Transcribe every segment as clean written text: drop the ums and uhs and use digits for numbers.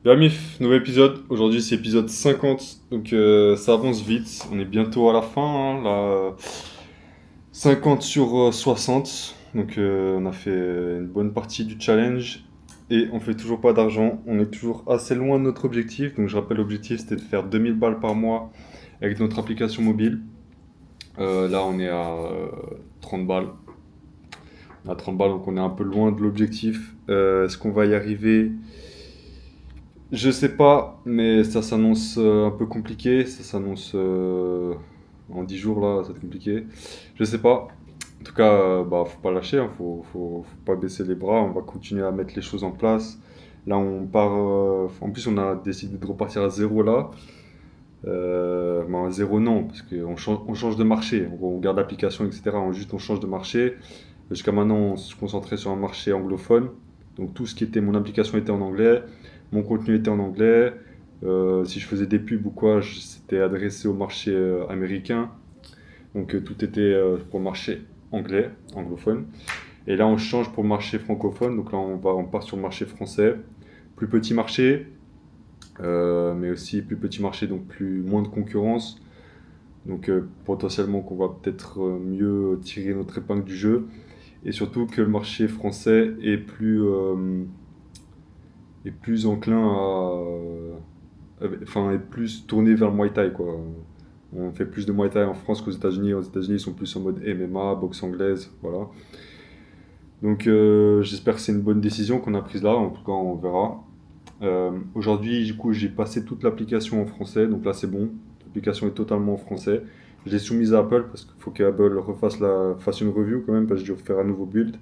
Yo Amif, nouvel épisode. Aujourd'hui c'est épisode 50, donc ça avance vite. On est bientôt à la fin, hein, là. 50 sur 60. Donc on a fait une bonne partie du challenge et on fait toujours pas d'argent. On est toujours assez loin de notre objectif. Donc je rappelle, l'objectif c'était de faire 2000 balles par mois avec notre application mobile. Là on est à 30 balles. On est à 30 balles, donc on est un peu loin de l'objectif. Est-ce qu'on va y arriver? Je sais pas, mais ça s'annonce un peu compliqué. Ça s'annonce en 10 jours là, ça va être compliqué. Je sais pas. En tout cas, bah, faut pas lâcher, hein, faut pas baisser les bras. On va continuer à mettre les choses en place. Là, on part. En plus, on a décidé de repartir à zéro là. Bon, à zéro non, parce on change de marché. On garde l'application, etc. On change de marché. Jusqu'à maintenant, on se concentrait sur un marché anglophone. Donc tout ce qui était mon application était en anglais, mon contenu était en anglais. Si je faisais des pubs ou quoi, c'était adressé au marché américain. Donc tout était pour le marché anglais, anglophone. Et là, on change pour le marché francophone. Donc là, on part sur le marché français. Plus petit marché, mais aussi plus petit marché, donc moins de concurrence. Donc potentiellement qu'on va peut-être mieux tirer notre épingle du jeu. Et surtout que le marché français est plus enclin enfin, est plus tourné vers le Muay Thai, quoi. On fait plus de Muay Thai en France qu'aux États-Unis. Aux États-Unis, ils sont plus en mode MMA, boxe anglaise, voilà. Donc j'espère que c'est une bonne décision qu'on a prise là, en tout cas on verra. Aujourd'hui, du coup, j'ai passé toute l'application en français, donc là c'est bon. L'application est totalement en français. Je l'ai soumise à Apple parce qu'il faut qu'Apple fasse une review quand même, parce que je dois faire un nouveau build.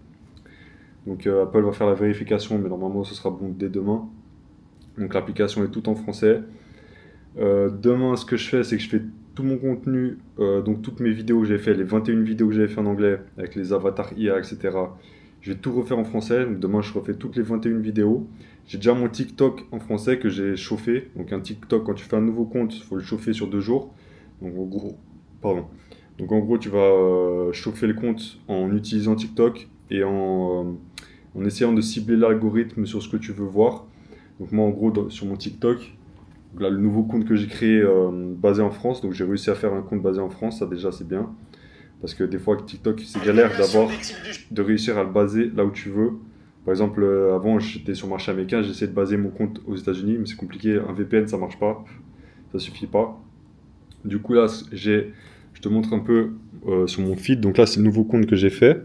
Donc Apple va faire la vérification, mais normalement ce sera bon dès demain. Donc l'application est toute en français. Demain, ce que je fais, c'est que je fais tout mon contenu, donc toutes mes vidéos que j'ai fait, les 21 vidéos que j'avais fait en anglais, avec les avatars IA, etc. Je vais tout refaire en français. Donc demain, je refais toutes les 21 vidéos. J'ai déjà mon TikTok en français que j'ai chauffé. Donc un TikTok, quand tu fais un nouveau compte, il faut le chauffer sur 2 jours. Donc en gros, pardon. Donc en gros, tu vas chauffer le compte en utilisant TikTok et en essayant de cibler l'algorithme sur ce que tu veux voir. Donc moi, en gros, sur mon TikTok, donc là, le nouveau compte que j'ai créé basé en France, donc j'ai réussi à faire un compte basé en France, ça déjà c'est bien. Parce que des fois, TikTok, c'est galère de réussir à le baser là où tu veux. Par exemple, avant, j'étais sur le marché américain, j'essayais de baser mon compte aux États-Unis, mais c'est compliqué. Un VPN, ça marche pas, ça suffit pas. Du coup, là, je te montre un peu sur mon feed. Donc là, c'est le nouveau compte que j'ai fait,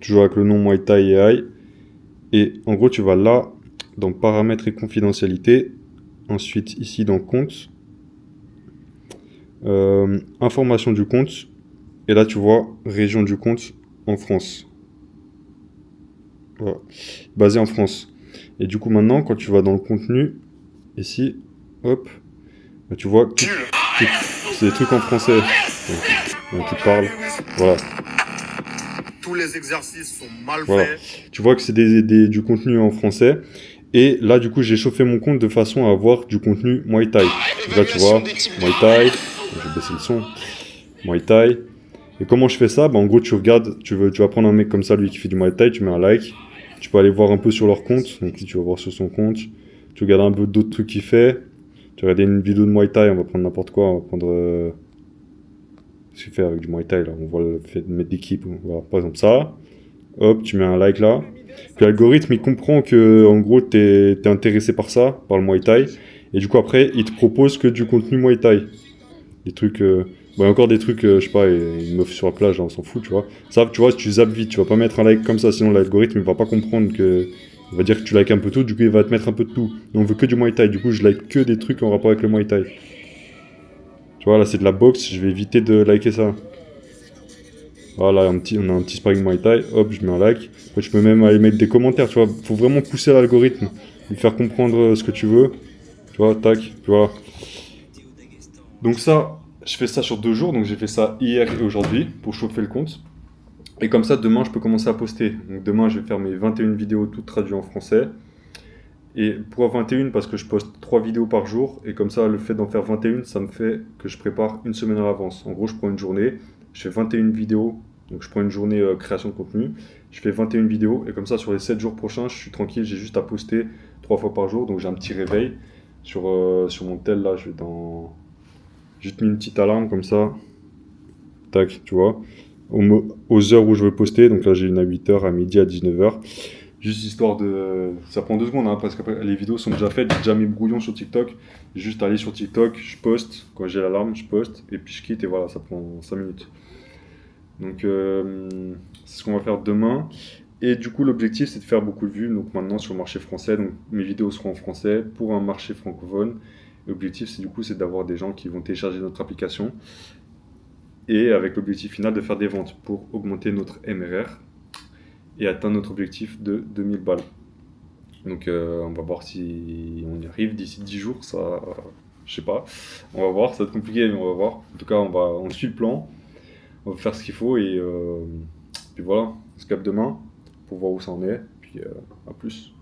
toujours avec le nom Muay Thai AI. Et en gros, tu vas là, dans paramètres et confidentialité. Ensuite, ici, dans compte. Information du compte. Et là, tu vois, région du compte en France. Voilà. Basé en France. Et du coup, maintenant, quand tu vas dans le contenu, ici, hop, bah, tu vois, c'est des trucs en français. Donc, qui parlent. Voilà. Tous les exercices sont mal Voilà. faits. Tu vois que c'est du contenu en français. Et là, du coup, j'ai chauffé mon compte de façon à avoir du contenu Muay Thai. Donc là, tu vois, Muay Thai. Je vais baisser le son. Muay Thai. Et comment je fais ça? Bah, en gros, tu regardes, tu vas prendre un mec comme ça, lui qui fait du Muay Thai, tu mets un like. Tu peux aller voir un peu sur leur compte. Donc, tu vas voir sur son compte. Tu regardes un peu d'autres trucs qu'il fait. Tu regardes une vidéo de Muay Thai, on va prendre n'importe quoi. On va prendre ce qu'il fait avec du Muay Thai, là. On voit le fait de mettre d'équipe. Voilà, par exemple ça. Hop, tu mets un like là. Puis l'algorithme, il comprend que, en gros, t'es intéressé par ça, par le Muay Thai. Et du coup, après, il te propose que du contenu Muay Thai. Des trucs. Bon, il y a encore des trucs, je sais pas, une meuf sur la plage, hein, on s'en fout, tu vois. Ça, tu vois, tu zappes vite, tu vas pas mettre un like comme ça, sinon l'algorithme, il va pas comprendre que. Il va dire que tu likes un peu tout, du coup, il va te mettre un peu de tout. Et on veut que du Muay Thai, du coup, je like que des trucs en rapport avec le Muay Thai. Tu vois, là, c'est de la boxe, je vais éviter de liker ça. Voilà, on a un petit sparring Muay Thai, hop, je mets un like. Après, tu peux même aller mettre des commentaires, tu vois. Faut vraiment pousser l'algorithme, lui faire comprendre ce que tu veux. Tu vois, tac, tu vois. Donc ça, je fais ça sur 2 jours, donc j'ai fait ça hier et aujourd'hui pour chauffer le compte. Et comme ça, demain, je peux commencer à poster. Donc demain, je vais faire mes 21 vidéos toutes traduites en français. Et pour 21, parce que je poste 3 vidéos par jour, et comme ça, le fait d'en faire 21, ça me fait que je prépare une semaine à l'avance. En gros, je prends une journée, je fais 21 vidéos, donc je prends une journée création de contenu, je fais 21 vidéos, et comme ça, sur les 7 jours prochains, je suis tranquille, j'ai juste à poster 3 fois par jour, donc j'ai un petit réveil sur mon tel là, juste mis une petite alarme comme ça, tac, tu vois, aux heures où je veux poster, donc là j'ai une à 8h, à midi, à 19h, juste histoire de... Ça prend 2 secondes, hein, parce que les vidéos sont déjà faites, j'ai déjà mis brouillon sur TikTok, juste aller sur TikTok, je poste, quand j'ai l'alarme, je poste, et puis je quitte, et voilà, ça prend 5 minutes. Donc c'est ce qu'on va faire demain. Et du coup, l'objectif, c'est de faire beaucoup de vues. Donc maintenant, sur le marché français, donc mes vidéos seront en français pour un marché francophone. L'objectif, c'est du coup, c'est d'avoir des gens qui vont télécharger notre application et avec l'objectif final de faire des ventes pour augmenter notre MRR et atteindre notre objectif de 2000 balles. Donc on va voir si on y arrive d'ici 10 jours. Ça, je sais pas. On va voir. Ça va être compliqué, mais on va voir. En tout cas, on suit le plan. On va faire ce qu'il faut et puis voilà. On se capte demain pour voir où ça en est. Puis à plus.